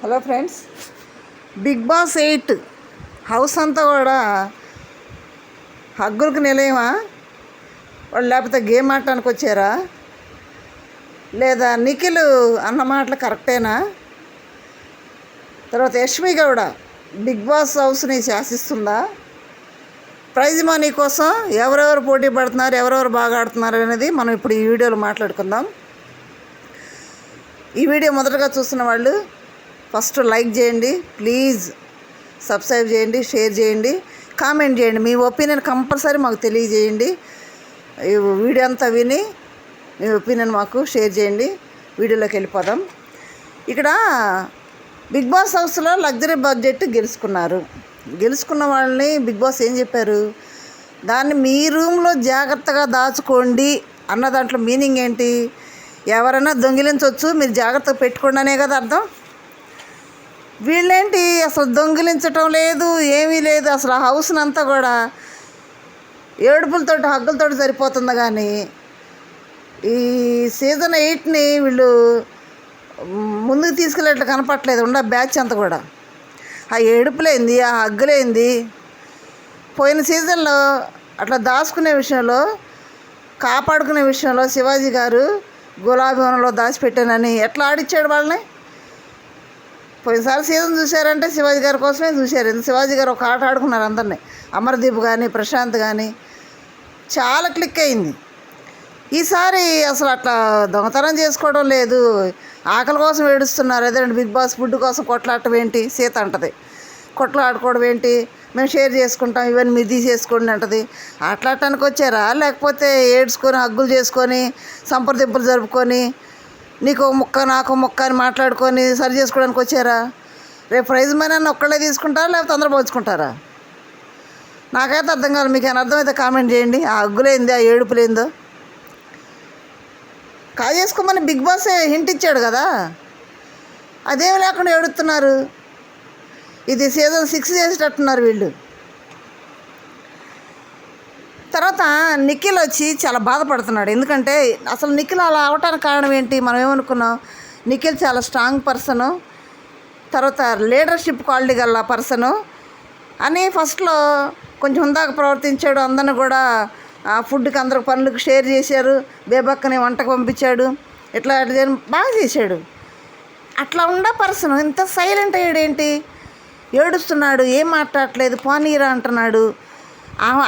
Hello friends, Bigg Boss 8 house అంతా కూడా హగ్గులకు నిలయమా? వాళ్ళు లేకపోతే గేమ్ ఆడటానికి వచ్చారా? లేదా నిఖిల్ అన్న మాటలు కరెక్టేనా? తర్వాత యష్మి గౌడ బిగ్ బాస్ హౌస్ని శాసిస్తుందా? ప్రైజ్ మనీ కోసం ఎవరెవరు పోటీ పడుతున్నారు, ఎవరెవరు బాగా ఆడుతున్నారు అనేది మనం ఇప్పుడు ఈ వీడియోలో మాట్లాడుకుందాం. ఈ వీడియో మొదటగా చూస్తున్న వాళ్ళు ఫస్ట్ లైక్ చేయండి, ప్లీజ్ సబ్స్క్రైబ్ చేయండి, షేర్ చేయండి, కామెంట్ చేయండి. మీ ఒపీనియన్ కంపల్సరీ మాకు తెలియజేయండి. ఈ వీడియో అంతా విని మీ ఒపీనియన్ మాకు షేర్ చేయండి. వీడియోలోకి వెళ్ళిపోదాం. ఇక్కడ బిగ్ బాస్ హౌస్లో లగ్జరీ బడ్జెట్ గెలుచుకున్న వాళ్ళని బిగ్ బాస్ ఏం చెప్పారు? దాన్ని మీ రూమ్లో జాగ్రత్తగా దాచుకోండి అన్న దాంట్లో మీనింగ్ ఏంటి? ఎవరైనా దొంగిలించవచ్చు, మీరు జాగ్రత్తగా పెట్టుకోండి అనే కదా అర్థం. వీళ్ళేంటి అసలు దొంగిలించటం లేదు, ఏమీ లేదు. అసలు ఆ హౌస్ని అంతా కూడా ఏడుపులతోటి హగ్గులతో సరిపోతుంది. కానీ ఈ సీజన్ 8ని వీళ్ళు ముందుకు తీసుకెళ్ళేట్లు కనపట్లేదు. బ్యాచ్ అంతా కూడా ఆ ఏడుపులేంది, ఆ హగ్గులేంది. పోయిన సీజన్లో అట్లా దాచుకునే విషయంలో, కాపాడుకునే విషయంలో శివాజీ గారు గులాబీ వనంలో దాచిపెట్టానని ఎట్లా ఆడిచ్చాడు వాళ్ళని. పోయినసారి సీజన్ చూశారంటే శివాజీ గారి కోసమే చూశారు. శివాజీ గారు ఒక ఆట ఆడుకున్నారు అందరినీ. అమర్దీప్ కానీ, ప్రశాంత్ కానీ చాలా క్లిక్ అయింది. ఈసారి అసలు అట్లా దొంగతనం చేసుకోవడం లేదు, ఆకలి కోసం ఏడుస్తున్నారు. అదేంటి బిగ్ బాస్ ఫుడ్ కోసం కొట్లాడటం ఏంటి? సీత అంటది కొట్లాడుకోవడం ఏంటి, మేము షేర్ చేసుకుంటాం, ఇవన్నీ మీరు తీసేసుకోండి అంటది. ఆటలాడటానికి వచ్చారా? లేకపోతే ఏడ్చుకొని హగ్గులు చేసుకొని సంప్రదింపులు జరుపుకొని నీకు ముక్క నాకు ముక్క అని మాట్లాడుకొని సరి చేసుకోవడానికి వచ్చారా? రేపు ప్రైజ్ మనీ అన్న ఒక్కళ్ళే తీసుకుంటారా, లేకపోతే అందరూ పంచుకుంటారా? నాకైతే అర్థం కాదు. మీకు ఏమైనా అర్థమైతే కామెంట్ చేయండి. ఆ హగ్గులేంది, ఆ ఏడుపులేందో చేసుకోమని బిగ్ బాసే హింట్ ఇచ్చాడు కదా. అదేమి లేకుండా ఏడుస్తున్నారు. ఇది సీజన్ 6 చేసేటట్టున్నారు వీళ్ళు. తర్వాత నిఖిల్ వచ్చి చాలా బాధపడుతున్నాడు. ఎందుకంటే అసలు నిఖిల్ అలా అవటానికి కారణం ఏంటి? మనం ఏమనుకున్నాం, నిఖిల్ చాలా స్ట్రాంగ్ పర్సను, తర్వాత లీడర్షిప్ క్వాలిటీ గల పర్సను అని ఫస్ట్లో కొంచెం హుందాగా ప్రవర్తించాడు. అందరిని కూడా ఫుడ్కి అందరూ పనులకు షేర్ చేశారు. బేబక్కని వంటకు పంపించాడు. ఇట్లా బాగా చేశాడు. అట్లా పర్సన్ ఇంత సైలెంట్ అయ్యాడేంటి? ఏడుస్తున్నాడు, ఏం మాట్లాడట్లేదు, పోనీరా అంటున్నాడు.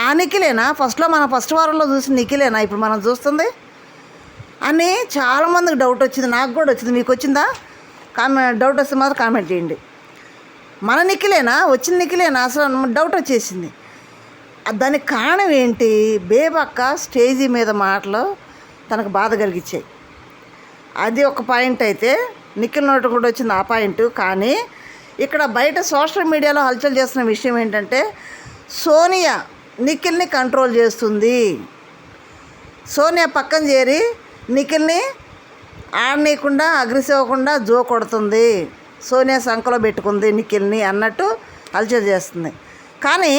ఆ నిఖిలేనా ఫస్ట్లో మనం ఫస్ట్ వారంలో చూసిన నిఖిలేనా ఇప్పుడు మనం చూస్తుంది అని చాలామందికి డౌట్ వచ్చింది. నాకు కూడా వచ్చింది. మీకు వచ్చిందా? డౌట్ వస్తే మాత్రం కామెంట్ చేయండి. మన నిఖిలేనా వచ్చిన నిఖిలేనా అసలు డౌట్ వచ్చేసింది. దానికి కారణం ఏంటి? బేబక్క స్టేజీ మీద మాటలు తనకు బాధ కలిగించాయి. అది ఒక పాయింట్ అయితే నిఖిల్ నోటు కూడా వచ్చింది ఆ పాయింట్. కానీ ఇక్కడ బయట సోషల్ మీడియాలో హల్చల్ చేస్తున్న విషయం ఏంటంటే సోనియా నిఖిల్ని కంట్రోల్ చేస్తుంది. సోనియా పక్కన చేరి నిఖిల్ని ఆడనీయకుండా, అగ్రెసివ్ అవ్వకుండా జో కొడుతుంది. సోనియా సంకలో పెట్టుకుంది నిఖిల్ని అన్నట్టు హల్చల్ చేస్తుంది. కానీ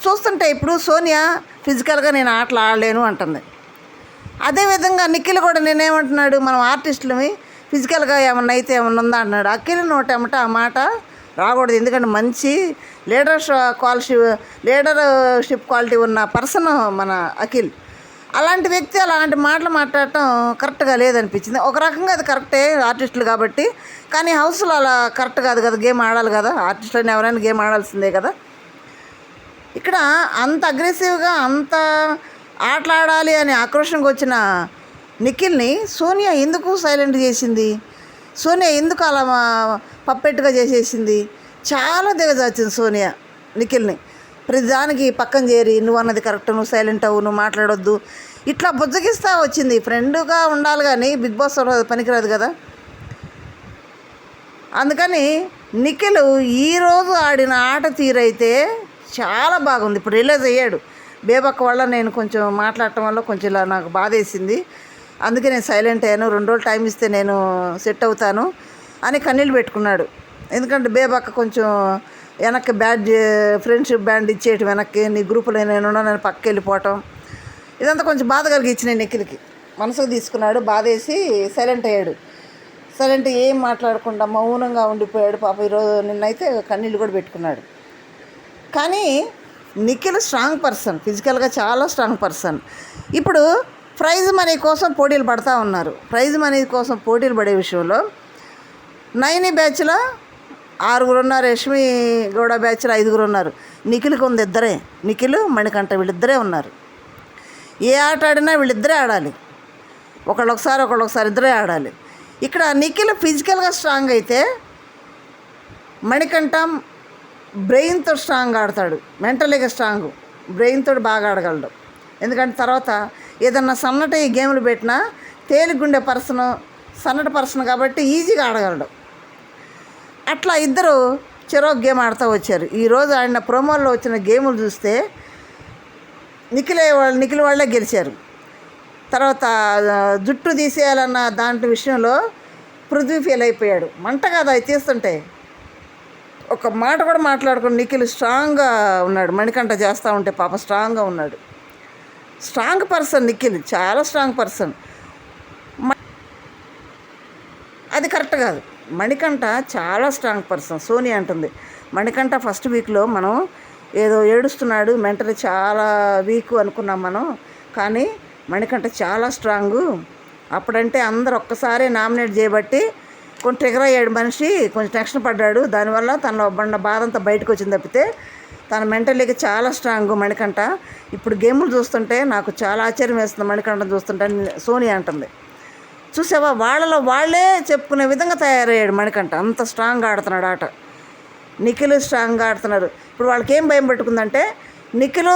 చూస్తుంటే ఇప్పుడు సోనియా ఫిజికల్గా నేను ఆటలు ఆడలేను అంటుంది. అదేవిధంగా నిఖిల్ కూడా నేనేమంటున్నాడు, మనం ఆర్టిస్టులమి ఫిజికల్గా ఏమన్నా అయితే ఏమన్నా ఉందా అంటున్నాడు. అఖిల్ నోటేమట ఆ మాట రాకూడదు. ఎందుకంటే మంచి లీడర్షిప్ క్వాలిటీ ఉన్న పర్సన్ మన అఖిల్. అలాంటి వ్యక్తి అలాంటి మాటలు మాట్లాడటం కరెక్ట్గా లేదనిపించింది. ఒక రకంగా అది కరెక్టే ఆర్టిస్టులు కాబట్టి. కానీ హౌస్లో అలా కరెక్ట్ కాదు కదా. గేమ్ ఆడాలి కదా, ఆర్టిస్టులని ఎవరైనా గేమ్ ఆడాల్సిందే కదా. ఇక్కడ అంత అగ్రెసివ్గా అంత ఆటలాడాలి అని ఆక్రోషంగా వచ్చిన నిఖిల్ని సోనియా ఎందుకు సైలెంట్ చేసింది? సోనియా ఎందుకు అలా పప్పెట్టుగా చేసేసింది? చాలా దిగజార్చింది సోనియా నిఖిల్ని. ప్రతిదానికి పక్కన చేరి నువ్వు అన్నది కరెక్ట్, నువ్వు సైలెంట్ అవ్వు, నువ్వు మాట్లాడొద్దు, ఇట్లా బుజ్జగిస్తూ వచ్చింది. ఫ్రెండ్గా ఉండాలి కానీ బిగ్ బాస్ పనికిరాదు కదా. అందుకని నిఖిల్ ఈరోజు ఆడిన ఆట తీరైతే చాలా బాగుంది. ఇప్పుడు రిలీజ్ అయ్యాడు. బేబక్క వల్ల నేను కొంచెం మాట్లాడటం వల్ల కొంచెం ఇలా నాకు బాధేసింది. అందుకే నేను సైలెంట్ అయ్యాను. 2 రోజులు టైం ఇస్తే నేను సెట్ అవుతాను అని కన్నీళ్ళు పెట్టుకున్నాడు. ఎందుకంటే బేబక్క కొంచెం వెనక్కి ఫ్రెండ్షిప్ బ్యాండ్ ఇచ్చేయటం, వెనక్కి నీ గ్రూపులో నేను పక్కకి వెళ్ళిపోవటం, ఇదంతా కొంచెం బాధ కలిగించినాయి నిఖిల్కి. మనసుకు తీసుకున్నాడు, బాధేసి సైలెంట్ అయ్యాడు. సరే అంటే ఏం మాట్లాడకుండా మౌనంగా ఉండిపోయాడు పాపం. ఈరోజు నిన్నైతే కన్నీళ్ళు కూడా పెట్టుకున్నాడు. కానీ నిఖిల్ స్ట్రాంగ్ పర్సన్, ఫిజికల్గా చాలా స్ట్రాంగ్ పర్సన్. ఇప్పుడు ప్రైజ్ మనీ కోసం పోటీలు పడతా ఉన్నారు. ప్రైజ్ మనీ కోసం పోటీలు పడే విషయంలో 9 బ్యాచ్లో 6 ఉన్నారు, యష్మి గౌడ బ్యాచ్లో 5 ఉన్నారు. నిఖిల్కి ఉంది 2, నిఖిల్ మణికంఠ వీళ్ళిద్దరే ఉన్నారు. ఏ ఆట ఆడినా వీళ్ళిద్దరే ఆడాలి, ఒకళ్ళొకసారి ఇద్దరే ఆడాలి. ఇక్కడ నిఖిల్ ఫిజికల్గా స్ట్రాంగ్ అయితే మణికంఠ బ్రెయిన్తో స్ట్రాంగ్ ఆడతాడు, మెంటలీగా స్ట్రాంగ్, బ్రెయిన్తో బాగా ఆడగలడు. ఎందుకంటే తర్వాత ఏదన్నా సన్నటి గేమ్లు పెట్టినా తేలిగుండే పర్సన్, సన్నటి పర్సన్ కాబట్టి ఈజీగా ఆడగలడు. అట్లా ఇద్దరు చెరొక గేమ్ ఆడుతూ వచ్చారు. ఈరోజు ఆడిన ప్రోమోల్లో వచ్చిన గేములు చూస్తే నిఖిల్ వాళ్ళే గెలిచారు. తర్వాత జుట్టు తీసేయాలన్న దాంట్లో విషయంలో పృథ్వీ ఫెయిల్ అయిపోయాడు. మంట కాదు అది తీస్తుంటే, ఒక మాట కూడా మాట్లాడుకుని నిఖిల్ స్ట్రాంగ్గా ఉన్నాడు. మణికంఠ చేస్తూ ఉంటే పాప స్ట్రాంగ్గా ఉన్నాడు. స్ట్రాంగ్ పర్సన్ నిఖిల్, చాలా స్ట్రాంగ్ పర్సన్. అది కరెక్ట్ కాదు. మణికంఠ చాలా స్ట్రాంగ్ పర్సన్. సోనియా అంటుంది మణికంఠ ఫస్ట్ వీక్లో మనం ఏదో ఏడుస్తున్నాడు, మెంటలీ చాలా వీక్ అనుకున్నాం మనం, కానీ మణికంఠ చాలా స్ట్రాంగు. అప్పుడంటే అందరు ఒక్కసారి నామినేట్ చేయబట్టి కొంచెం ట్రిగర్ అయ్యాడు మనిషి, కొంచెం టెన్షన్ పడ్డాడు. దానివల్ల తనలో బండ బాధ అంతా బయటకు వచ్చింది తప్పితే తన మెంటలీగా చాలా స్ట్రాంగ్ మణికంఠ. ఇప్పుడు గేములు చూస్తుంటే నాకు చాలా ఆశ్చర్యం వేస్తుంది మణికంఠను చూస్తుంటే, సోనియా అంటుంది. చూసావా, వాళ్ళే చెప్పుకునే విధంగా తయారయ్యాడు మణికంఠ. అంత స్ట్రాంగ్గా ఆడుతున్నాడు ఆట. నిఖిల్ స్ట్రాంగ్గా ఆడుతున్నారు. ఇప్పుడు వాళ్ళకి ఏం భయం పెట్టుకుందంటే Nikhil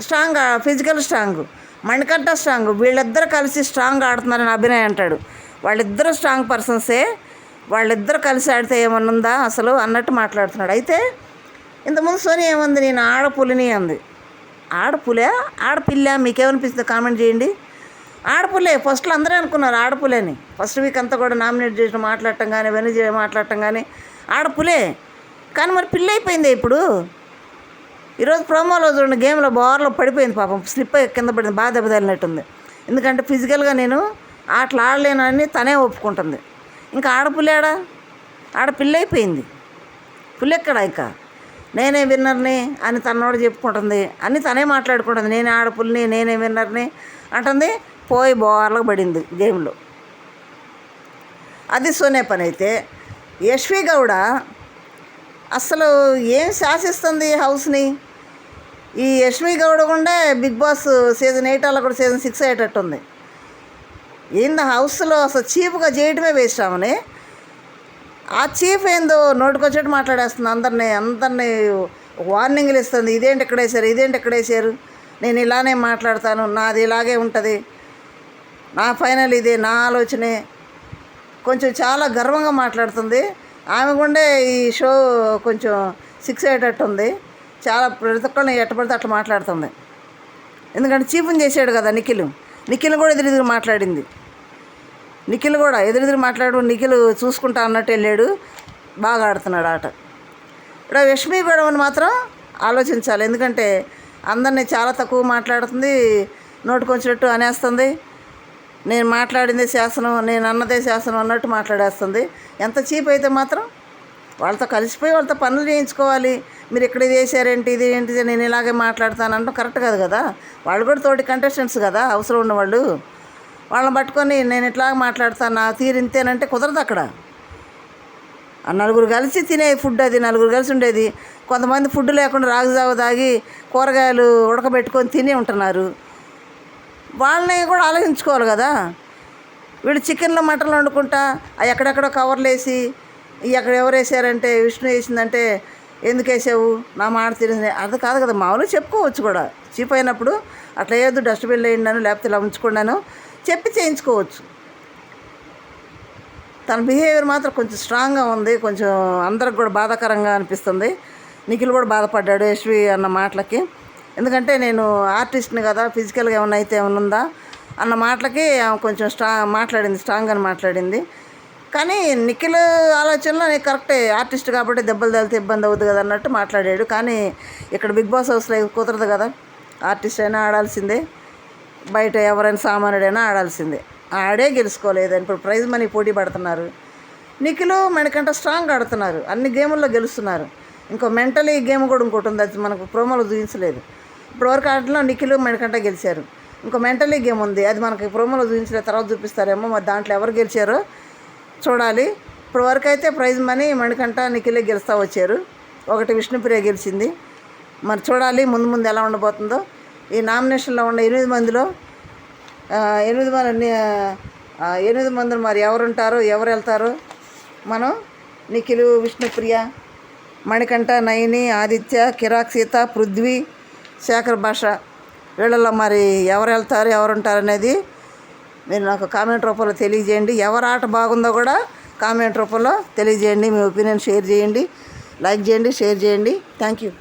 strong, physical strong, Manikantha strong, వీళ్ళిద్దరు కలిసి స్ట్రాంగ్ ఆడుతున్నారని అభినయ్ అంటాడు. వాళ్ళిద్దరు స్ట్రాంగ్ పర్సన్సే, వాళ్ళిద్దరు కలిసి ఆడితే ఏమన్నుందా అసలు అన్నట్టు మాట్లాడుతున్నాడు. అయితే ఇంతకుముందు సోనియా ఏముంది, నేను ఆడపులిని అంది. ఆడపిల్ల మీకేమనిపిస్తుంది కామెంట్ చేయండి. ఆడపులే ఫస్ట్లో అందరూ అనుకున్నారు ఆడపులేని. ఫస్ట్ వీక్ అంతా కూడా నామినేట్ చేసిన మాట్లాడటం కానీ ఇవన్నీ మాట్లాడటం కానీ ఆడపులే, కానీ మరి పిల్ల అయిపోయింది. ఇప్పుడు ఈరోజు ప్రోమోలో చూడండి, గేమ్లో బోర్లో పడిపోయింది పాపం, స్లిప్ అయ్యి కింద పడింది, బాగా దెబ్బతలినట్టుంది. ఎందుకంటే ఫిజికల్గా నేను ఆటలు ఆడలేనని తనే ఒప్పుకుంటుంది. ఇంకా ఆడపిల్ల అయిపోయింది. పుల్లెక్కడ ఇంకా నేనే విన్నర్ని అని తనోడు చెప్పుకుంటుంది, అన్నీ తనే మాట్లాడుకుంటుంది. నేనే ఆడపుల్ని, నేనే విన్నర్ని అంటుంది. పోయి బోర్లకు పడింది గేమ్లో. అది సోనియా పని. అయితే యష్మి గౌడ అసలు ఏం శాసిస్తుంది హౌస్ని. ఈ యష్మి గౌడ కూడా బిగ్ బాస్ సీజన్ 8 అలా కూడా సీజన్ 6 అయ్యేటట్టుంది. ఏంది హౌస్లో అసలు చీప్గా చేయడమే వేస్ట్ ఆమెని. ఆ చీఫ్ ఏందో నోటికొచ్చేట్టు మాట్లాడేస్తుంది, అందరినీ వార్నింగ్లు ఇస్తుంది. ఇదేంటి ఎక్కడ వేసారు, నేను ఇలానే మాట్లాడతాను, నాది ఇలాగే ఉంటుంది, నా ఫైనల్ ఇదే, నా ఆలోచనే. కొంచెం చాలా గర్వంగా మాట్లాడుతుంది. ఆమె కూడా ఈ షో కొంచెం 6 అయ్యేటట్టుంది. చాలా ప్రతి ఒక్కరిని ఎట్టబడితే అట్లా మాట్లాడుతుంది. ఎందుకంటే చీఫ్ని చేసాడు కదా నిఖిల్ కూడా ఎదురెదురు మాట్లాడింది. నిఖిల్ కూడా ఎదురెదురు మాట్లాడు, నిఖిల్ చూసుకుంటా అన్నట్టు వెళ్ళాడు. బాగా ఆడుతున్నాడు ఆట. ఇక్కడ యష్మి గొడవని మాత్రం ఆలోచించాలి. ఎందుకంటే అందరినీ చాలా తక్కువ మాట్లాడుతుంది, నోటుకొచ్చినట్టు అనేస్తుంది. నేను మాట్లాడిందే శాసనం, నేను అన్నదే శాసనం అన్నట్టు మాట్లాడేస్తుంది. ఎంత చీప్ అయితే మాత్రం వాళ్ళతో కలిసిపోయి వాళ్ళతో పనులు చేయించుకోవాలి. మీరు ఇక్కడ ఇది వేసారేంటి, ఇది ఏంటి, నేను ఇలాగే మాట్లాడతాను అంటే కరెక్ట్ కాదు కదా. వాళ్ళు కూడా తోటి కంటెస్టెంట్స్ కదా, అవసరం ఉన్నవాళ్ళు. వాళ్ళని పట్టుకొని నేను ఇట్లా మాట్లాడతాను, నా తీరు ఇంతేనంటే కుదరదు. అక్కడ ఆ నలుగురు కలిసి తినే ఫుడ్ అది, నలుగురు కలిసి ఉండేది. కొంతమంది ఫుడ్ లేకుండా రాగిజావ తాగి కూరగాయలు ఉడకబెట్టుకొని తిని ఉంటున్నారు. వాళ్ళని కూడా ఆలోచించుకోవాలి కదా. వీళ్ళు చికెన్లో మటన్లు వండుకుంటా అవి ఎక్కడెక్కడో కవర్లు వేసి, ఎక్కడ ఎవరు వేసారంటే విష్ణు వేసిందంటే ఎందుకు వేసావు, నా మాట తెలిసింది అది కాదు కదా. మామూలుగా చెప్పుకోవచ్చు కూడా. చీప్ అయినప్పుడు అట్లా ఏదో డస్ట్బిన్లో వేయండాను, లేకపోతే ఇలా ఉంచుకున్నాను చెప్పి చేయించుకోవచ్చు. తన బిహేవియర్ మాత్రం కొంచెం స్ట్రాంగ్గా ఉంది. కొంచెం అందరికి కూడా బాధాకరంగా అనిపిస్తుంది. నిఖిల్ కూడా బాధపడ్డాడు యశ్వి అన్న మాటలకి. ఎందుకంటే నేను ఆర్టిస్ట్ని కదా, ఫిజికల్గా ఏమన్నా అయితే ఏమన్నా ఉందా అన్న మాటలకి కొంచెం మాట్లాడింది, స్ట్రాంగ్ అని మాట్లాడింది. కానీ నిఖిల్ ఆలోచనలో నేను కరెక్టే, ఆర్టిస్ట్ కాబట్టి దెబ్బలు తగిలితే ఇబ్బంది అవుతుంది కదా అన్నట్టు మాట్లాడాడు. కానీ ఇక్కడ బిగ్ బాస్ హౌస్లో కుదరదు కదా. ఆర్టిస్ట్ అయినా ఆడాల్సిందే, బయట ఎవరైనా సామాన్యుడైనా ఆడాల్సిందే. ఆడే గెలుచుకోలేదని ఇప్పుడు ప్రైజ్ మనీ పోటీ పడుతున్నారు. నిఖిల్ మణికంఠ స్ట్రాంగ్ ఆడుతున్నారు, అన్ని గేముల్లో గెలుస్తున్నారు. ఇంకో మెంటలీ గేమ్ కూడా ఇంకోటి ఉంది, అది మనకు ప్రోమోలో చూపించలేదు. ఇప్పటివరకు ఆటలో నిఖిల్ మణికంఠ గెలిచారు. ఇంకో మెంటలీ గేమ్ ఉంది, అది మనకి ప్రోమోలో చూపించలేదు, తర్వాత చూపిస్తారేమో. మరి దాంట్లో ఎవరు గెలిచారో చూడాలి. ఇప్పటివరకు అయితే ప్రైజ్ మనీ మణికంఠ నిఖిలే గెలుస్తూ వచ్చారు. ఒకటి విష్ణుప్రియ గెలిచింది. మరి చూడాలి ముందు ముందు ఎలా ఉండబోతుందో. ఈ నామినేషన్లో ఉన్న 8 మందిలో 8 మందిలో మరి ఎవరుంటారో ఎవరు వెళ్తారో మనం నిఖిల్, విష్ణుప్రియ, మణికంఠ, నయని, ఆదిత్య, కిరాక్, సీత, పృథ్వీ, శేఖర్ భాష వీళ్ళల్లో మరి ఎవరు వెళ్తారు ఎవరు ఉంటారు అనేది మీరు నాకు కామెంట్ రూపంలో తెలియజేయండి. ఎవరు ఆట బాగుందో కూడా కామెంట్ రూపంలో తెలియజేయండి. మీ ఒపీనియన్ షేర్ చేయండి, లైక్ చేయండి, షేర్ చేయండి. Thank you.